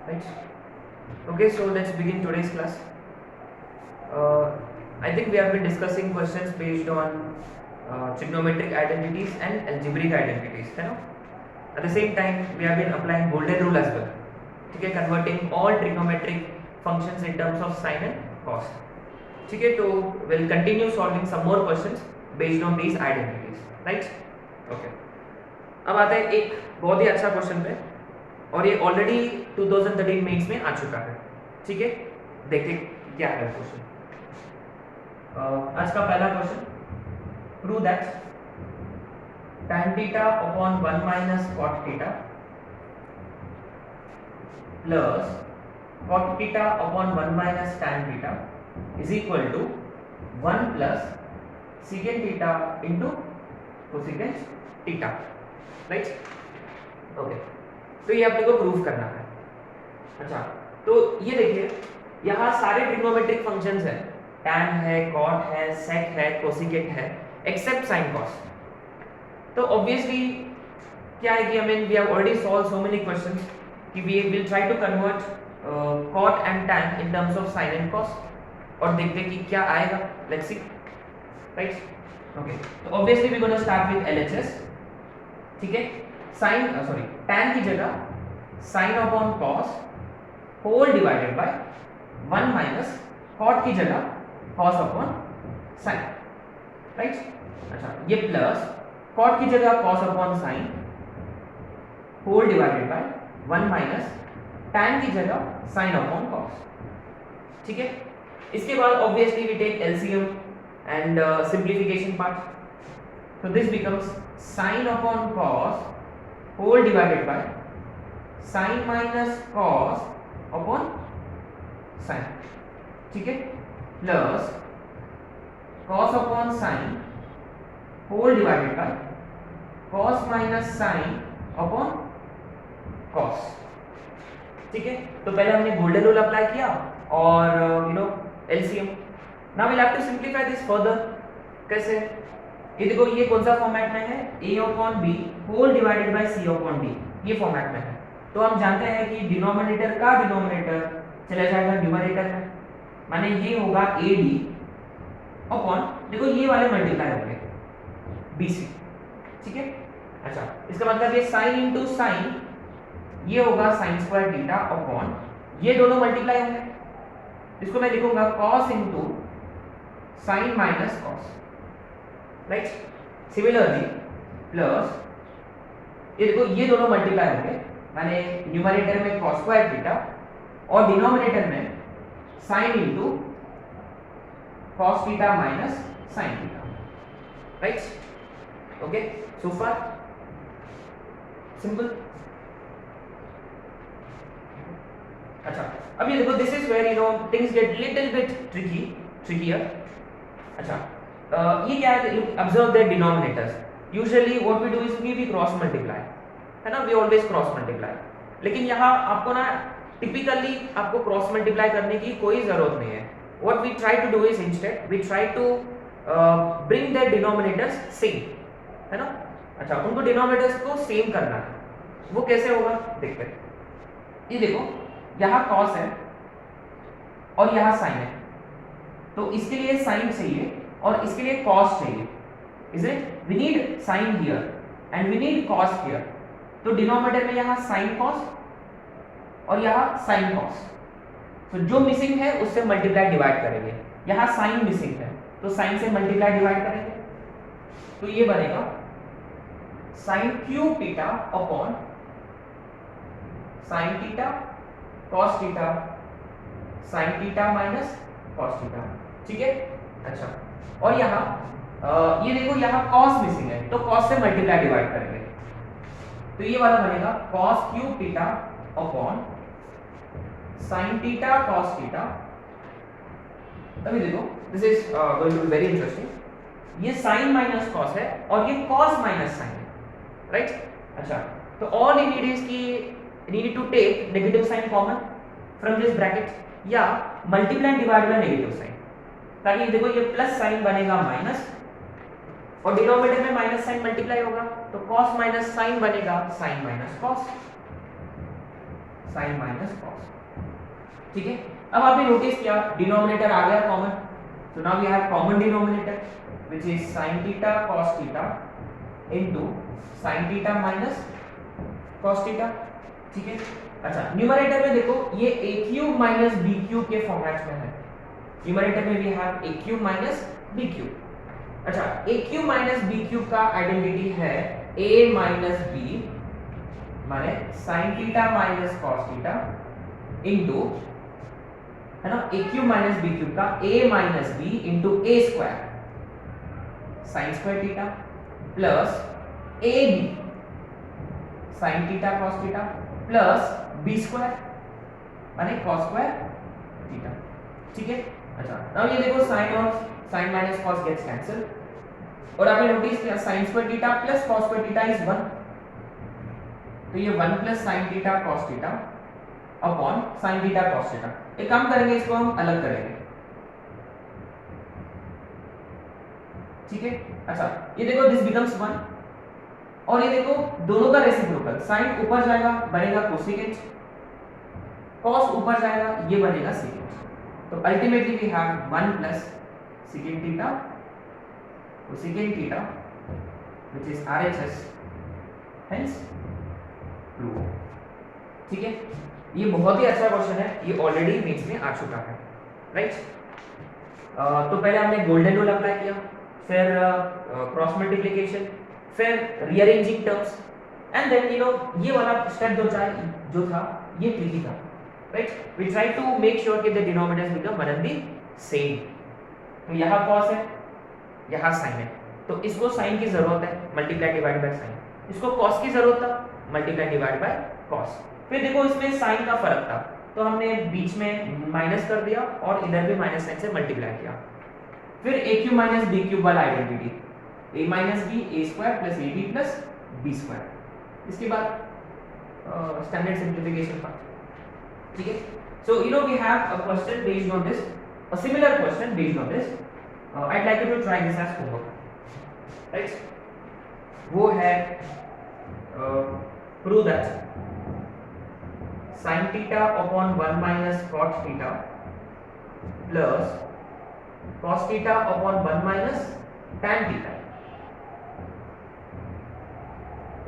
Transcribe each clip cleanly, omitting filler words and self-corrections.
right? Okay, so let's begin today's class. I think we have been discussing questions based on trigonometric identities and algebraic identities, है ना? At the same time, we have been applying golden rule as well. ठीक है, converting all trigonometric functions in terms of sine and cos. ठीक है, तो we'll continue solving some more questions based on these identities, right? Okay. अब आता है एक बहुत ही अच्छा क्वेश्चन पे, और ये ऑलरेडी 2013 मेंस में आ चुका है. ठीक है, देखते क्या है क्वेश्चन. आज का पहला question, prove that tan theta upon 1 minus cot theta plus cot theta upon 1 minus tan theta is equal to 1 plus secant theta into cosecant theta, right? Okay, तो ये अपने को प्रूव करना है. अच्छा, तो ये देखिए, यहाँ सारे ट्रिग्नोमेट्रिक फंक्शंस हैं, tan है, cot है, sec है, cosecant है, एक्सेप्ट sin cos. तो ऑब्वियसली क्या है कि I mean we have already solve so many questions कि we will try to convert cot and tan in terms of sin and cos, और देखते हैं कि क्या आएगा. Let's see, right? ओके, तो obviously we gonna start with LHS. ठीक है, tan की जगह sin upon cos whole divided by 1 minus cot की जगह cos अपॉन sin, राइट? अच्छा, ये प्लस cot की जगह cos upon sin whole divided by 1 minus tan की जगह sin अपॉन cos. ठीक है, इसके बाद obviously we take LCM and simplification part. so this becomes sin upon cos whole divided by sin minus cos upon sin. ठीक है, plus cos upon sin whole divided by cos minus sin upon cos. ठीक है, तो पहले हमने golden rule apply किया और LCM. Now we'll have to simplify this further. कैसे? ये देखो, ये कौन सा फॉर्मेट में है? a upon b whole divided by c upon d, ये फॉर्मेट में है. तो हम जानते हैं कि डिनोमिनेटर का डिनोमिनेटर चला जाएगा न्यूमरेटर में, माने ये होगा ad अपॉन, देखो ये वाले मल्टीप्लाई होंगे bc. ठीक है, अच्छा, इसका मतलब ये sin इंटू साइन, ये होगा sin स्क्वायर थीटा अपॉन, ये दोनों मल्टीप्लाई होंगे. इसको मैं लिखूंगा cos into sine minus cos, right? Similarly plus, ये देखो ये दोनों मल्टीप्लाई होंगे, माने न्यूमरेटर में cos स्क्वायर थीटा और डिनोमिनेटर में sin into cos theta minus sin theta, right? Okay, so far simple. अच्छा, अब ये देखो, this is where things get little bit trickier. अच्छा, ये क्या है? Observe the denominators. Usually what we do is we cross multiply, है ना? We always cross multiply. लेकिन यहाँ आपको ना टिपिकली आपको क्रॉस मल्टीप्लाई करने की कोई जरूरत नहीं है. What we try to do is instead we try to bring the denominators same, है ना? अच्छा, उनको डिनोमिनेटर्स को सेम करना है. वो कैसे होगा देखते हैं. ये देखो, यहाँ cos है और यहाँ sin है, तो इसके लिए sin चाहिए और इसके लिए cos चाहिए. Is it? We need sin here and we need cos here. तो डिनोमिनेटर में यहाँ sin cos और यहाँ sin cos. तो जो मिसिंग है उससे मल्टीप्लाई डिवाइड करेंगे. यहाँ sin मिसिंग है तो sin से मल्टीप्लाई डिवाइड करेंगे. तो ये बनेगा sin cube theta upon sin theta cos theta sin theta minus cos theta. ठीक है, अच्छा, और यहाँ ये देखो, यहाँ cos मिसिंग है तो cos से मल्टीप्लाई डिवाइड करेंगे. तो ये वाला बनेगा cos cube theta upon sin theta cos theta. अभी देखो, this is going to be very interesting. ये sin माइनस cos है और ये cos माइनस sin है, राइट? अच्छा, तो ऑल यू नीड इज कि need to take negative sign common from this bracket या multiply divide by negative sign, ताकि देखो ये प्लस साइन बनेगा माइनस और डिनोमिनेटर में माइनस साइन मल्टीप्लाई होगा तो cos माइनस साइन बनेगा sine minus cos. Sine minus cos. ठीक है, अब आपने नोटिस किया डिनोमिनेटर आ गया common, so now we have common denominator which is sin theta cos theta into sin theta minus cos theta। ठीक है, अच्छा न्यूमरेटर में देखो ये a cube minus b cube के फॉर्मेट में है। न्यूमरेटर में we have a cube minus b cube. अच्छा a cube minus b cube का आइडेंटिटी है a माइनस b माने sin theta minus cos theta into, है ना, a cube minus b cube का a minus b into a square sin square theta plus ab sin theta cos theta plus b square माने cos square theta. ठीक है, अच्छा now ये देखो sin और sin minus cos gets cancel और आपने नोटिस किया sin square theta plus cos square theta is 1, तो ये 1 plus sin theta cos theta upon sin theta cos theta. एक काम करेंगे, इसको हम अलग करेंगे। ठीक है, अच्छा ये देखो दिस बिकम्स 1 और ये देखो दोनों का रेसिप्रोकल, sin ऊपर जाएगा बनेगा कोसेकेंट, cos ऊपर जाएगा ये बनेगा सेकेंट। तो ultimately we have 1 plus secant theta cosecant theta which is RHS, hence prove. ठीक है, ये बहुत ही अच्छा क्वेश्चन है, ये ऑलरेडी मेंस में आ चुका है, राइट। तो पहले हमने गोल्डन रूल अप्लाई किया, फिर क्रॉस मल्टीप्लिकेशन, फिर rearranging terms and then you know ये वाला स्टेप जो था ये ट्रिकी था, right. We try to make sure कि the denominators become one and the same. तो यहाँ cos है, यहाँ sin है, तो इसको sin की जरूरत है, मल्टीप्लाई डिवाइड बाय sin। इसको cos की जरूरत था, मल्टीप्लाई डिवाइड बाय cos। फिर देखो इसमें sin का फर्क था, तो हमने बीच में माइनस कर दिया और इधर भी माइनस साइन से मल्टीप्लाई किया। फिर a cube minus b cube वाला identity, a minus b a square plus ab plus b square. इसके बाद स्टैंडर्ड सिंप्लीफिकेशन पार्ट। ठीक है, so you know we have a question based on this, a similar question based on this. I'd like you to try this as homework, right? वो है prove that sin theta upon 1 minus cot theta plus cos theta upon 1 minus tan theta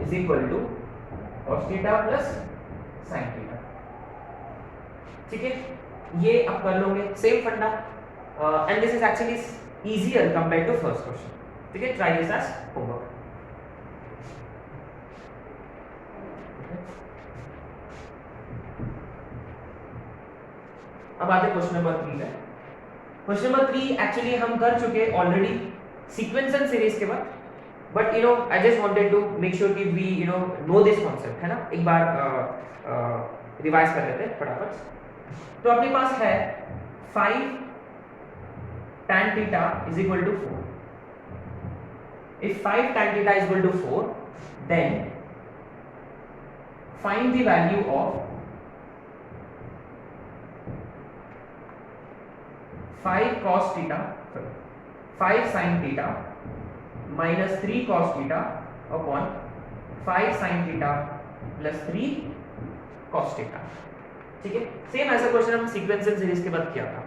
is equal to cos theta plus sin theta। ठीक है, ये आप कर लोगे, same फंडा, and this is actually easier compared to first question। ठीक है, try this as homework। अब आते क्वेश्चन नंबर 3 पे। क्वेश्चन नंबर 3 एक्चुअली हम कर चुके ऑलरेडी सीक्वेंस एंड सीरीज के बाद, but you know I just wanted to make sure कि we you know this concept, है ना, एक बार रिवाइज कर लेते हैं फटाफट। तो अपने पास है 5 tan theta is equal to 4। If 5 tan theta is equal to 4, then find the value of 5 cos theta, 5 sin theta minus 3 cos theta upon 5 sin theta plus 3 cos theta। ठीक है, सेम ऐसा क्वेश्चन हम sequence and series के बाद किया था।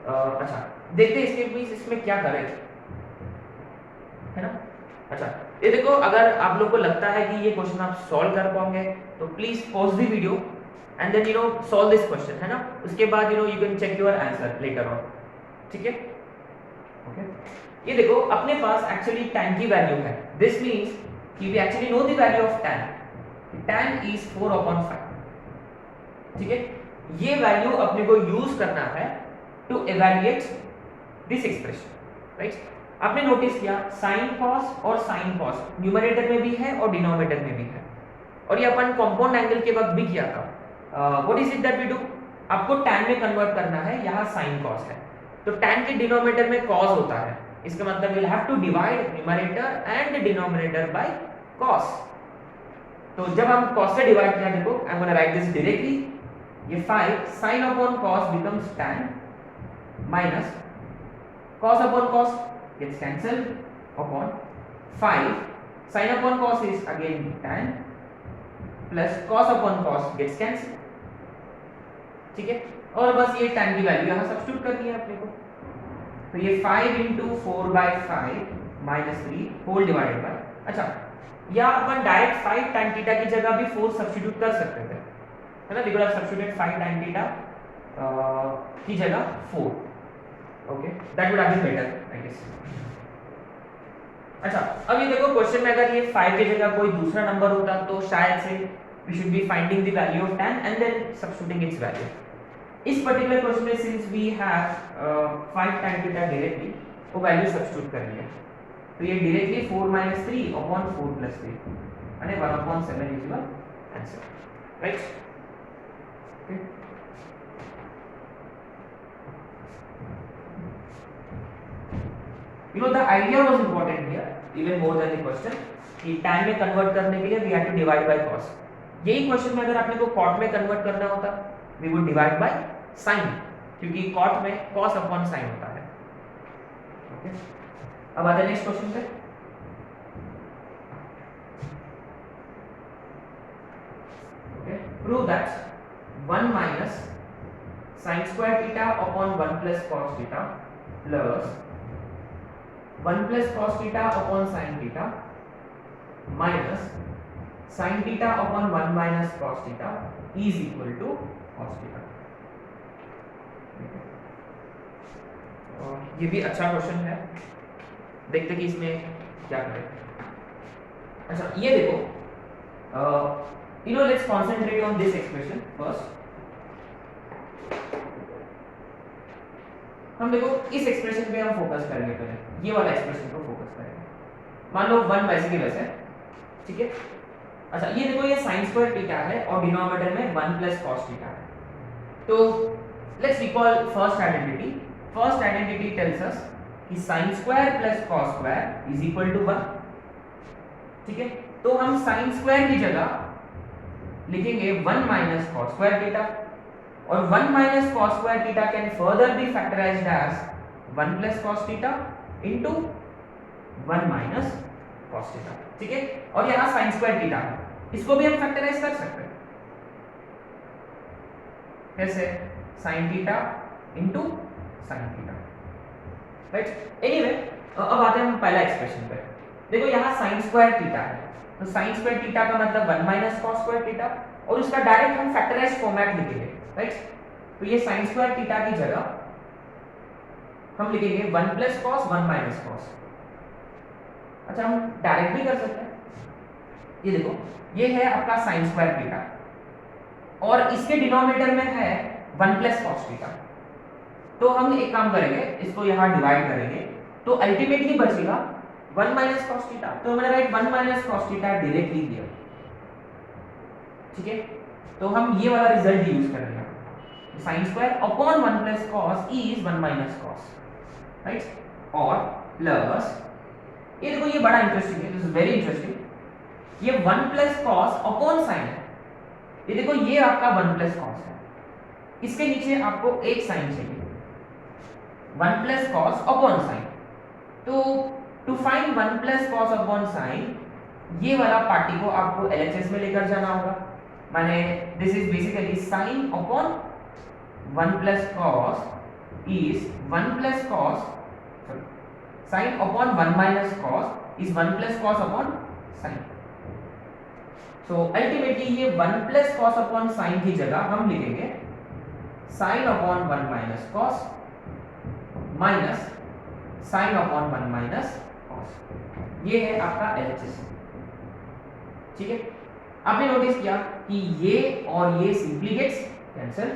अच्छा देखते हैं इसके बीच इसमें क्या करें, है ना। अच्छा ये देखो, अगर आप लोग को लगता है कि ये क्वेश्चन आप सॉल्व कर पाओगे तो please pause the video and then you know solve this question, है ना। उसके बाद you know you can check your answer later on. ठीक है, ओके। ये देखो अपने पास एक्चुअली tan की वैल्यू है, दिस मींस कि we actually know the value of tan is 4/5। ठीक है, ये वैल्यू अपने को यूज करना है to evaluate this expression, right. आपने नोटिस किया sin cos और sin cos न्यूमरेटर में भी है और डिनोमिनेटर में भी है, और ये अपन कंपाउंड एंगल के वक्त भी किया था। What is it that we do, आपको tan में कन्वर्ट करना है, यहाँ sin cos है, तो tan के डिनोमिनेटर में cos होता है, इसका मतलब we'll have to divide numerator and denominator by cos। तो जब हम cos से डिवाइड किया, देखो I am gonna right this directly, ये 5 sin upon cos becomes tan minus cos upon cos gets cancelled upon 5 sin upon cos is again tan plus cos upon cos gets cancel, ठीक है। और बस ये tan की value यहाँ substitute करनी है अपने को, तो ये 5 into 4/5 minus 3 whole divided by, अच्छा या अपन डायरेक्ट 5 tan थीटा की जगह भी 4 सब्स्टिट्यूट कर सकते थे, है ना। We could have substituted 5 tan theta की जगह 4, okay, that would have been better I guess. अच्छा अब ये देखो क्वेश्चन में अगर ये 5 की जगह कोई दूसरा नंबर होता तो शायद से we should be finding the value of tan and then substituting its value. इस पर्टिकुलर क्वेश्चन में since we have 5 tan theta directly, वो वैल्यू सब्स्टिट्यूट करेंगे, तो ये डायरेक्टली 4 - 3 upon 4 + 3 અને 1/7 is your answer, right? Okay. You know the idea was important here even more than the question कि tan में convert करने के लिए we had to divide by cos। यही क्वेश्चन में अगर आपने को cot में कन्वर्ट करना होता we would divide by sin, क्योंकि cot में cos upon sin होता है, ओके। अब आते हैं नेक्स्ट क्वेश्चन पे। Okay, prove that 1 minus sin square theta upon 1 plus cos theta plus 1 plus cos theta upon sin theta minus sin theta upon 1 minus cos theta is equal to cos theta। ये भी अच्छा question है, देखते कि इसमें क्या करें। अच्छा ये देखो, you know, let's concentrate on this expression first। हम देखो इस एक्सप्रेशन पे हम फोकस करेंगे, पहले ये वाला एक्सप्रेशन को फोकस करेंगे। मान लो 1 वैसे की वैसे, ठीक है। अच्छा ये देखो ये sin स्क्वायर थीटा है और डिनोमिनेटर में 1 प्लस cos थीटा है, तो let's recall first identity. First identity tells us कि sin square plus cos square is equal to 1, ठीक है। तो हम sin स्क्वायर की जगह लिखेंगे 1 minus cos square theta, और 1 minus cos square theta can further be factorized as 1 plus cos theta into 1 minus cos theta, ठीक है। और यहाँ sin square theta है, इसको भी हम फैक्टराइज कर सकते हैं, कैसे sin theta into sin theta, right. Anyway अब आते हैं हम पहला एक्सप्रेशन पे। देखो यहाँ sin square theta है, तो sin स्क्वायर थीटा का मतलब 1 माइनस cos स्क्वायर थीटा, और उसका डायरेक्ट हम फैक्टराइज्ड फॉर्मेट लिखेंगे, राइट। तो ये sin स्क्वायर थीटा की जगह हम लिखेंगे 1 प्लस cos 1 माइनस cos। अच्छा हम डायरेक्ट भी कर सकते हैं, ये देखो ये है आपका sin स्क्वायर थीटा और इसके डिनोमिनेटर में है 1 प्लस cos थीटा, तो हम एक काम करेंगे, इसको यहाँ डिवाइड करेंगे, तो अल्टीमेटली बचेगा 1 माइनस cos थीटा, तो मैंने right 1 minus cos theta directly दिया, ठीक है। तो हम ये वाला रिजल्ट यूज करेंगे, sin square upon 1 plus cos is 1 minus cos, right. और प्लस ये देखो ये बड़ा इंटरेस्टिंग है, दिस इज वेरी इंटरेस्टिंग, ये 1 प्लस cos अपॉन sin है, ये देखो ये आपका 1 प्लस cos है, इसके नीचे आपको एक sin चाहिए, 1 प्लस cos अपॉन sin। तो to find 1 plus cos upon sin, ये वाला पार्टी को आपको LHS में लेकर जाना होगा, माने this is basically sin upon 1 plus cos is 1 plus cos, sin upon 1 minus cos is 1 plus cos upon sin। So ultimately ये 1 प्लस cos अपॉन sin की जगह हम लिखेंगे sin upon 1 minus cos minus sin upon 1 minus cos, ये है आपका LHS, ठीक है। आपने नोटिस किया कि ये और ये सिंपली गेट्स कैंसिल,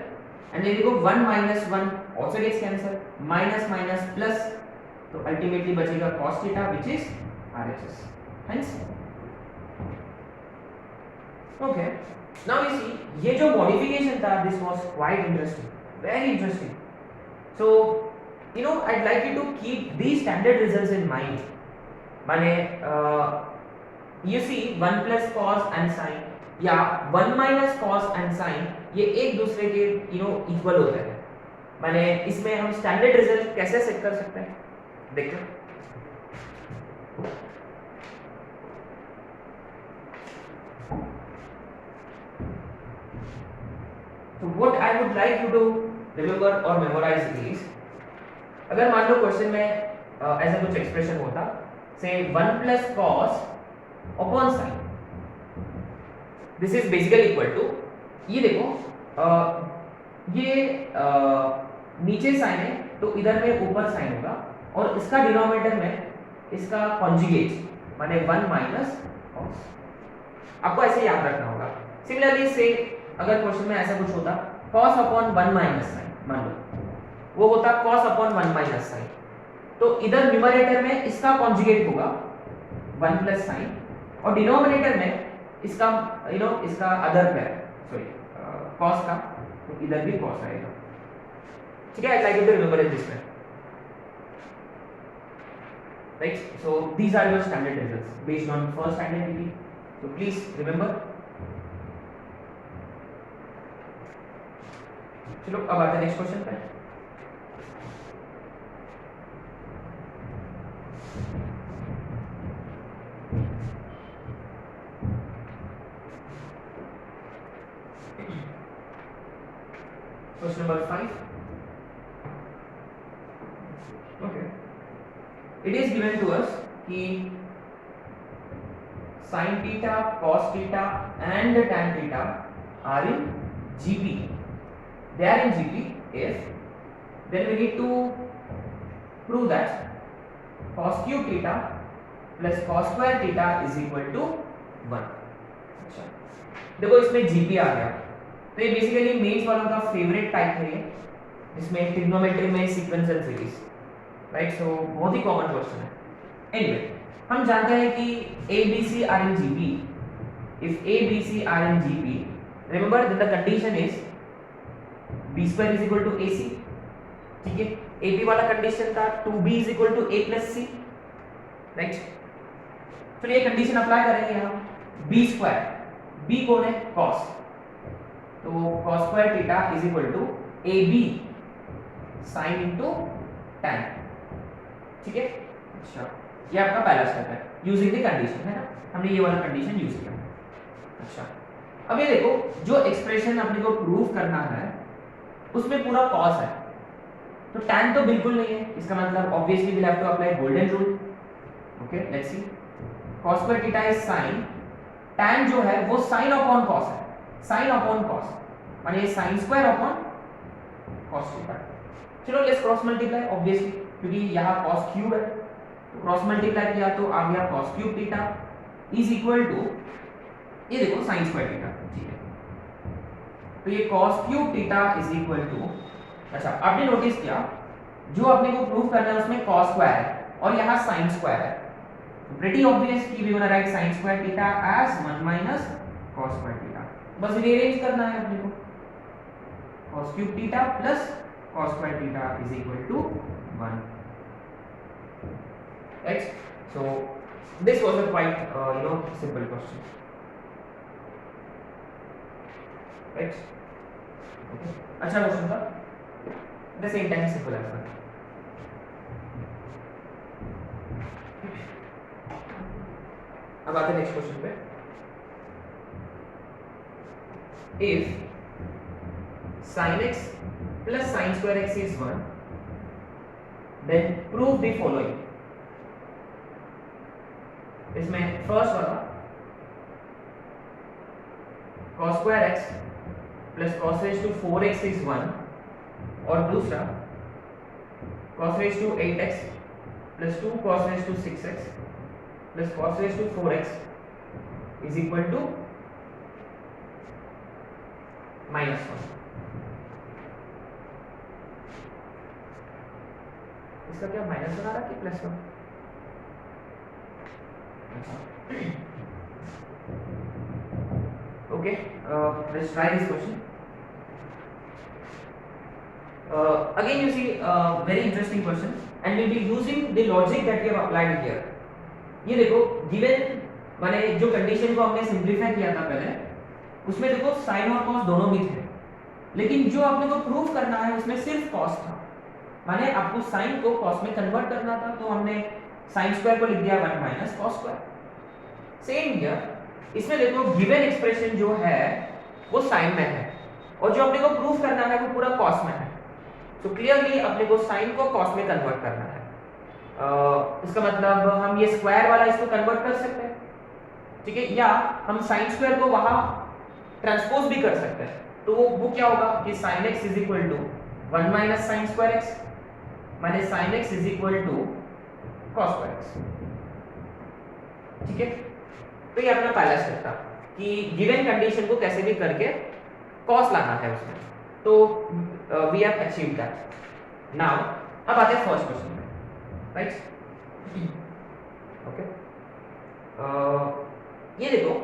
एंड ये देखो 1 minus 1 also gets cancelled, minus minus plus, तो अल्टीमेटली बचेगा cos theta which is RHS, hence okay। now you see ये जो मॉडिफिकेशन था this was quite interesting, very interesting। so you know I'd like you to keep these standard results in mind, माने you see 1 plus cos and sin या 1 minus cos and sin ये एक दूसरे के you know equal होते हैं, माने इसमें हम स्टैंडर्ड रिजल्ट कैसे सेट कर सकते हैं, देखते हैं। So what I would like you to remember or memorize is, अगर मान लो क्वेश्चन में ऐसा कुछ एक्सप्रेशन होता, से 1 plus cos upon sine, this is basically equal to, ये देखो ये नीचे साइन है तो इधर में ऊपर साइन होगा, और इसका डिनोमिनेटर में इसका कॉन्जुगेट माने 1 माइनस कॉस, आपको ऐसे याद रखना होगा। सिमिलरली से अगर क्वेश्चन में ऐसा कुछ होता cos अपॉन 1 माइनस साइन, मान लो वो होता cos अपॉन 1 माइनस साइन, तो इधर न्यूमरेटर में इसका कॉन्जुगेट होगा 1 प्लस साइन, और डिनोमिनेटर में इसका इसका अदर पेयर, सॉरी cos का, तो इधर भी cos आएगा। ठीक है, I like you to remember it this way, right? So these are your standard results based on first identity, so please remember। चलो अब आते हैं नेक्स्ट क्वेश्चन पे। Question number 5। Okay, it is given to us कि sin theta, cos theta and tan theta are in GP. They are in GP if, then we need to prove that cos cube theta plus cos square theta is equal to 1। अच्छा, देखो इसमें GP आ गया, तो ये basically mains वालों का favourite type है ये, जिसमें ट्रिग्नोमेट्री में सीक्वेंस एंड सीरीज, राइट? सो बहुत ही कॉमन क्वेश्चन है। एनीवे, हम जानते हैं कि ABC are in GP। If ABC are in GP, remember that the condition is B square is equal to AC। ठीक है, AB वाला कंडीशन था 2B is equal to A plus C, right? चलिए ये कंडीशन अप्लाई करेंगे हम। B square, B कौन है? cos, तो cos square theta is equal to AB sin into tan। ठीक है, अच्छा ये आपका पहला स्टेप है, यूजिंग द कंडीशन, है ना? हमने ये वाला कंडीशन यूज किया। अच्छा, अब ये देखो जो एक्सप्रेशन अपने को प्रूव करना है उसमें पूरा cos है, तो tan तो बिल्कुल नहीं है, इसका मतलब obviously we have to apply golden rule. Okay, let's see, cos square theta is sin, tan जो है वो sin अपॉन cos है, sin अपॉन cos माने ये sin square upon cos theta. चलो लेट्स क्रॉस मल्टीप्लाई, ऑब्वियसली क्योंकि यहाँ cos cube है, तो क्रॉस मल्टीप्लाई किया तो आ गया cos cube theta is equal to, ये देखो sin स्क्वायर थीटा। ठीक है, तो ये cos cube theta is equal to, अच्छा आपने नोटिस किया जो अपने को प्रूव करना है उसमें cos स्क्वायर है और यहाँ sin स्क्वायर है, तो प्रीटी ऑब्वियस कि we gonna write sin square theta as 1 minus cos square theta, बस रीअरेंज करना है अपने को, cos cube theta plus cos square theta is equal to 1, right? So this was a quite simple question, right? Okay, अच्छा question था, at the same time simple as well। अब आते हैं नेक्स्ट क्वेश्चन पे। if sin x plus sin square x is 1, then prove the following। इसमें first वाला cos square x plus cos raise to 4x is 1, और दूसरा cos raise to 8x plus 2 cos raise to 6x plus cos raise to 4x is equal to -1। इसका क्या minus बना रहा कि plus का? Okay, let's try this question। Again you see very interesting question and we'll be using the logic that we have applied here। ये देखो given माने जो कंडीशन को हमने सिंप्लीफाई किया था पहले, उसमें देखो sin और cos दोनों भी थे, लेकिन जो आपने को प्रूव करना है उसमें सिर्फ cos था, माने आपको sin को cos में कन्वर्ट करना था, तो हमने sin स्क्वायर को लिख दिया 1 minus cos square. Same here, इसमें देखो गिवन एक्सप्रेशन जो है वो साइन में है, और जो अपने को प्रूफ करना है वो पूरा कॉस में है। तो क्लियरली अपने को साइन को कॉस में कन्वर्ट करना है। इसका मतलब हम ये स्क्वायर वाला इसको कन्वर्ट कर सकते हैं, ठीक है, या हम साइन स्क्वायर को वहां ट्रांसपोज भी कर सकते हैं। तो वो क्या होगा कि sin x is equal to 1 minus sine square x माने sin x is equal to cos square x, ठीक है। तो ये अपना पहला स्टेप था कि गिवन कंडीशन को कैसे भी करके cos लाना है उसमें। तो we have achieved that. Now अब आते हैं फर्स्ट क्वेश्चन में, राइट। ओके, ये देखो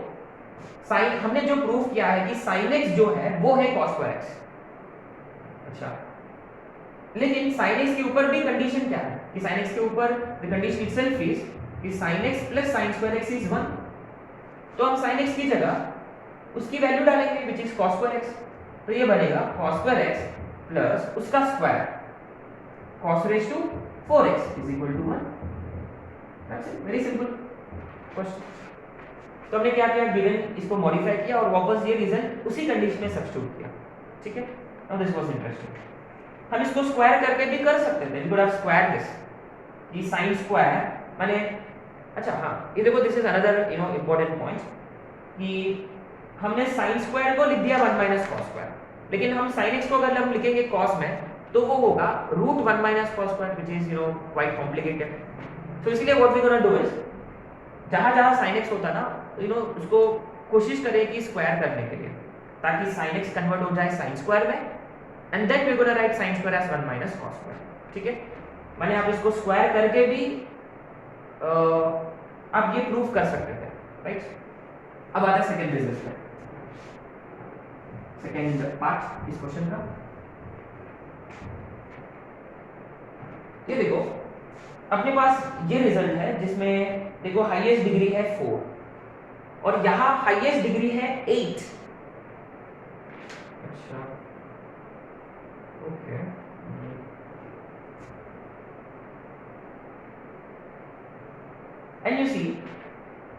साइन हमने जो प्रूफ किया है कि sin x जो है वो है cos स्क्वायर x। अच्छा, लेकिन sin x के ऊपर भी कंडीशन क्या है कि sin x के ऊपर द कंडीशन इटसेल्फ इज कि sin x plus sin square x is 1। तो हम sin x की जगह उसकी वैल्यू डालेंगे which is cos square x। तो ये बनेगा cos स्क्वायर x प्लस उसका square cos raise to 4x is equal to 1। That's it, very simple question. तो हमने क्या किया, गिवन इसको मॉडिफाई किया और वापस ये रिजल्ट उसी कंडीशन में सब्स्टिट्यूट किया, ठीक है। Now this was interesting. हम इसको स्क्वायर करके भी कर सकते थे, we could have squared this कि sin स्क्वायर माने, अच्छा हाँ, ये देखो this is another important point कि हमने sin स्क्वायर को लिख दिया 1 माइनस cos स्क्वायर, लेकिन हम sin x को अगर हम लिखेंगे cos में तो वो होगा √1 minus cos square which is quite complicated. तो इसलिए what we gonna do is जहां-जहां sin x होता ना उसको कोशिश करें कि स्क्वायर करने के लिए, ताकि sin x कन्वर्ट हो जाए sin स्क्वायर में, and then we gonna write sin square as 1 minus cos square, ठीक है। माने आप इसको स्क्वायर करके भी आप ये प्रूफ कर सकते थे, राइट। अब आता है सेकंड बिजनेस में, सेकंड पार्ट इस क्वेश्चन का। ये देखो अपने पास ये रिजल्ट है जिसमें देखो हाईएस्ट डिग्री है 4 और यहां हाईएस्ट डिग्री है 8। अच्छा, ओके, एंड यू सी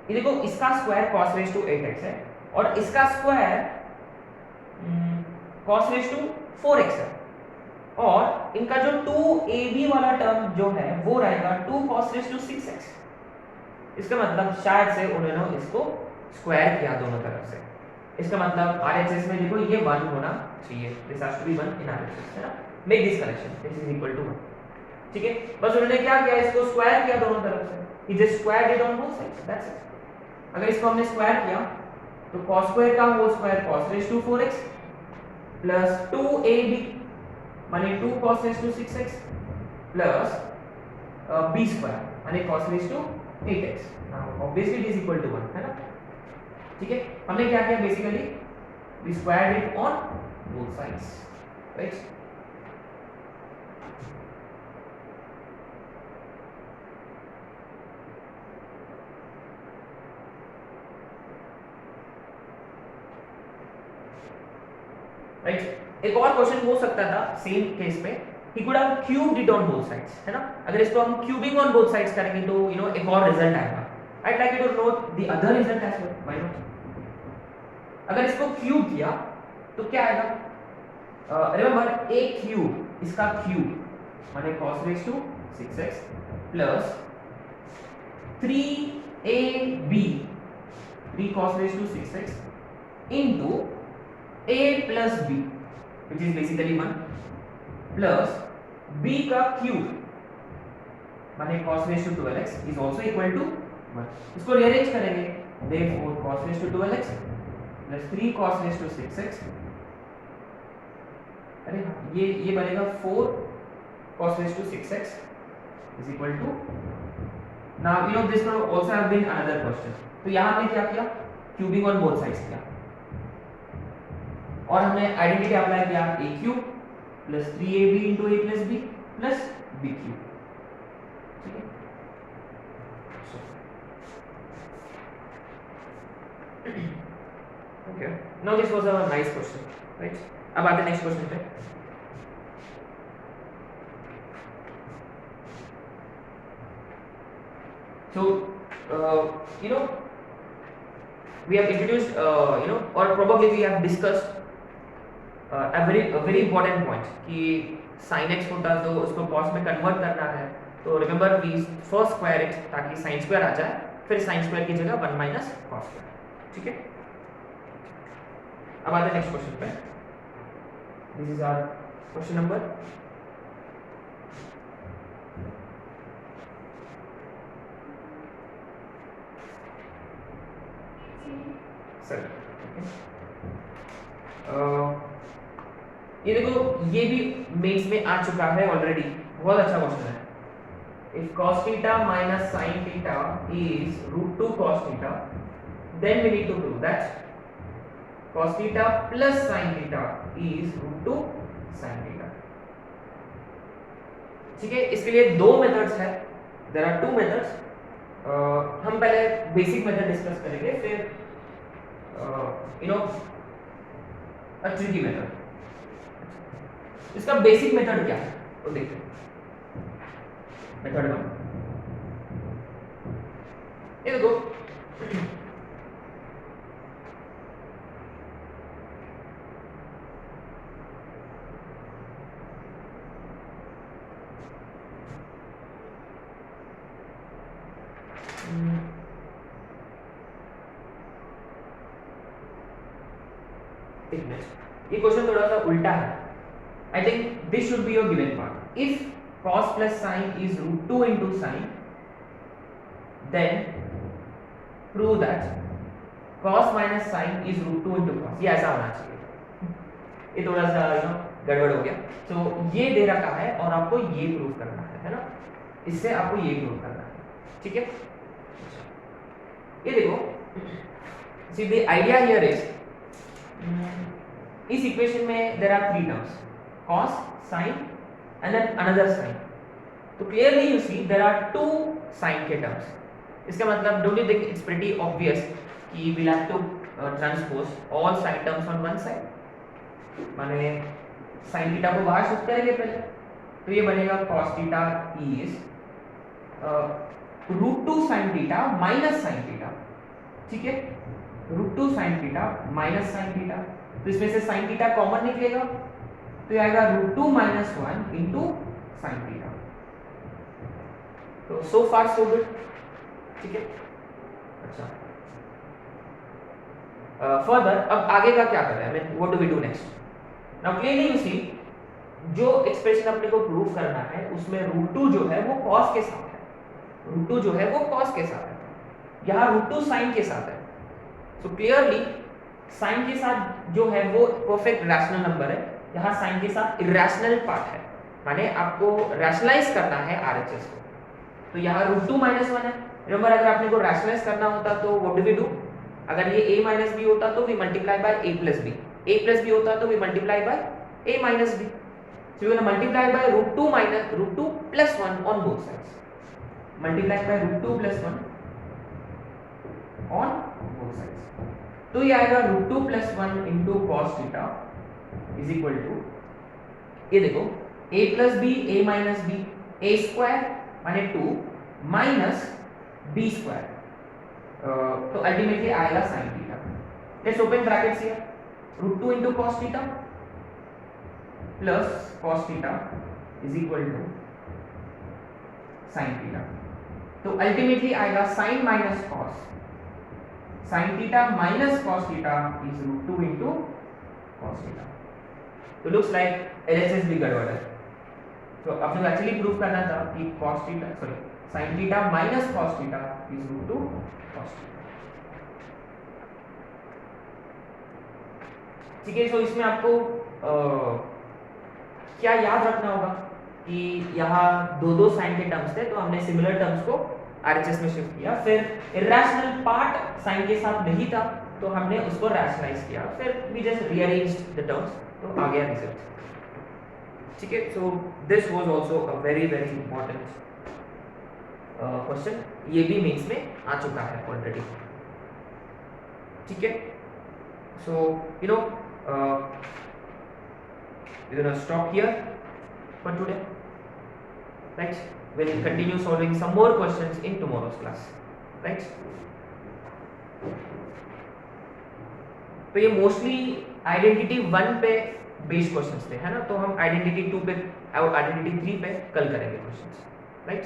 ये देखो इसका square cos raise to 8x है और इसका square cos raise to 4x है, और इनका जो 2ab वाला टर्म जो है वो रहेगा 2 cos रेज टू 6x। इसका मतलब शायद से उन्होंने इसको स्क्वायर किया दोनों तरफ से। इसका मतलब RHS में देखो ये 1 होना चाहिए, this has to be 1 in RHS, है ना। Make this correction, this is equal to 1, ठीक है। बस उन्होंने क्या किया, इसको स्क्वायर किया दोनों तरफ से, he just squared it on both sides, that's it। अगर इसको हमने स्क्वायर किया तो cos स्क्वायर का whole square cos raise to 4x plus 2ab माने 2 cos raise to 6x plus b square माने cos raise to 8x। Now obviously it is equal to 1, है ना, ठीक है। हमने क्या किया, basically we squared it on both sides, right. Right, एक और क्वेश्चन हो सकता था सेम केस में, he could have cubed it on both sides, है ना। अगर इसको हम क्यूबिंग ऑन बोथ साइड्स करेंगे तो एक और रिजल्ट आएगा। I'd like you to note the other result as well, why not? अगर इसको क्यूब किया तो क्या आएगा, रिमेंबर a क्यूब, इसका क्यूब माने cos raise to 6x plus 3ab 3 cos raise to 6x into a plus b which is basically 1 plus b का cube माने cos raise to 12x is also equal to 1। इसको rearrange करेंगे, therefore cos raise to 12x plus 3 cos raise to 6x, अरे ये बनेगा 4 cos raise to 6x is equal to, now this could also have been another question। तो यहाँ हमने क्या किया, क्यूबिंग ऑन बोथ साइड्स किया और हमने आइडेंटिटी अप्लाई किया a cube plus 3ab into a plus b plus b cube, ठीक है। Okay, now this was a nice question, right? अब आते नेक्स्ट क्वेश्चन पे। So we have introduced or probably we have discussed very important point कि sin x होता तो उसको cos में कन्वर्ट करना है, तो remember we first square it ताकि sin स्क्वायर आ जाए, फिर sin स्क्वायर की जगह 1 माइनस cos स्क्वायर। ठीक है, अब आते हैं नेक्स्ट क्वेश्चन पे। This is our question number 7। ये देखो, ये भी मेंस में आ चुका है ऑलरेडी, बहुत अच्छा क्वेश्चन है। If cos theta minus sin theta is √2 cos theta, then we need to prove that cos theta plus sin theta is √2 sin theta। ठीक है, इसके लिए दो मेथड्स है, देयर आर टू मेथड्स। हम पहले बेसिक मेथड डिस्कस करेंगे, फिर अ ट्रिकी मेथड। इसका बेसिक मेथड क्या है तो देखते हैं। मेथड 1, ये देखो, एक मिनट, ये क्वेश्चन थोड़ा सा उल्टा है। I think this should be your given part. If cos plus sin is √2 into sin, then prove that cos minus sin is √2 into cos। ये ऐसा होना चाहिए, ये थोड़ा सा गड़बड़ हो गया। तो ये दे रखा है और आपको ये प्रूव करना है ना, इससे आपको ये प्रूव करना है। ठीक है, ये देखो, see the idea here is, इस इक्वेशन में there are 3 terms, cos, sin and then another sin। तो clearly you see there are 2 sin के terms। इसका मतलब don't you think it's pretty obvious कि we'll have to transpose all sin terms on one side। माने sin theta को बाहर shift करेंगे पहले, तो ये बनेगा cos theta is √2 sin theta minus sin theta. ठीक है, √2 sin theta minus sin theta, तो इसमें से sin थीटा कॉमन निकलेगा, तो ये आएगा √2 माइनस 1 इंटू साइन थीटा। तो सो फार सो गुड। ठीक है, अच्छा, फर्दर अब आगे का क्या कर रहे हैं, mean what do we do next. Now clearly you see, जो एक्सप्रेशन अपने को प्रूव करना है उसमें √2 जो है वो cos के साथ है, √2 जो है वो cos के साथ है, यहाँ √2 sin के साथ है। सो क्लियरली sin के साथ जो है वो परफेक्ट रैशनल नंबर है, यहाँ साइन के साथ इरेशनल पार्ट है, माने आपको रैशनलाइज करना है आरएचएस को। तो यहाँ √2 माइनस 1 है। रिमेंबर, अगर आपने को रैशनलाइज करना होता तो व्हाट डू वी डू, अगर ये a माइनस बी होता तो we multiply by a plus B होता तो we multiply by a minus B. So we gonna multiply by √2 minus √2 plus 1 on both sides, multiply by √2 plus 1 on both sides. तो ये आएगा √2 plus 1 into cos theta is equal to, ये देखो, a plus B a minus B, a square माने 2 minus b square, तो ultimately आएगा sin theta. Let's open brackets here, √2 into cos theta plus cos theta is equal to sin theta, तो ultimately आएगा sin minus cos, sin theta minus cos theta is √2 into cos theta. तो looks like LHS भी गड़बड़ है। तो अपने को actually prove करना था कि cos theta sorry sin theta minus cos theta is √2 cos theta. ठीक है, तो इसमें आपको क्या याद रखना होगा कि यहाँ दो साइन के टर्म्स थे, तो हमने सिमिलर टर्म्स को आरएचएस में शिफ्ट किया, फिर इरेशनल पार्ट साइन के साथ नहीं था तो हमने उसको रैशनलाइज किया, फिर we just rearranged the terms, तो आ गया रिजल्ट। ठीक है, so this was also a very very important question, ये भी मेंस में आ चुका है ऑलरेडी। ठीक है, so you no we're gonna stop here for today, right? We'll continue solving some more questions in tomorrow's class, right? तो ये mostly identity 1 पे बेस क्वेश्चंस थे, है ना। तो हम आइडेंटिटी 2 पे और आइडेंटिटी 3 पे कल करेंगे क्वेश्चंस, राइट।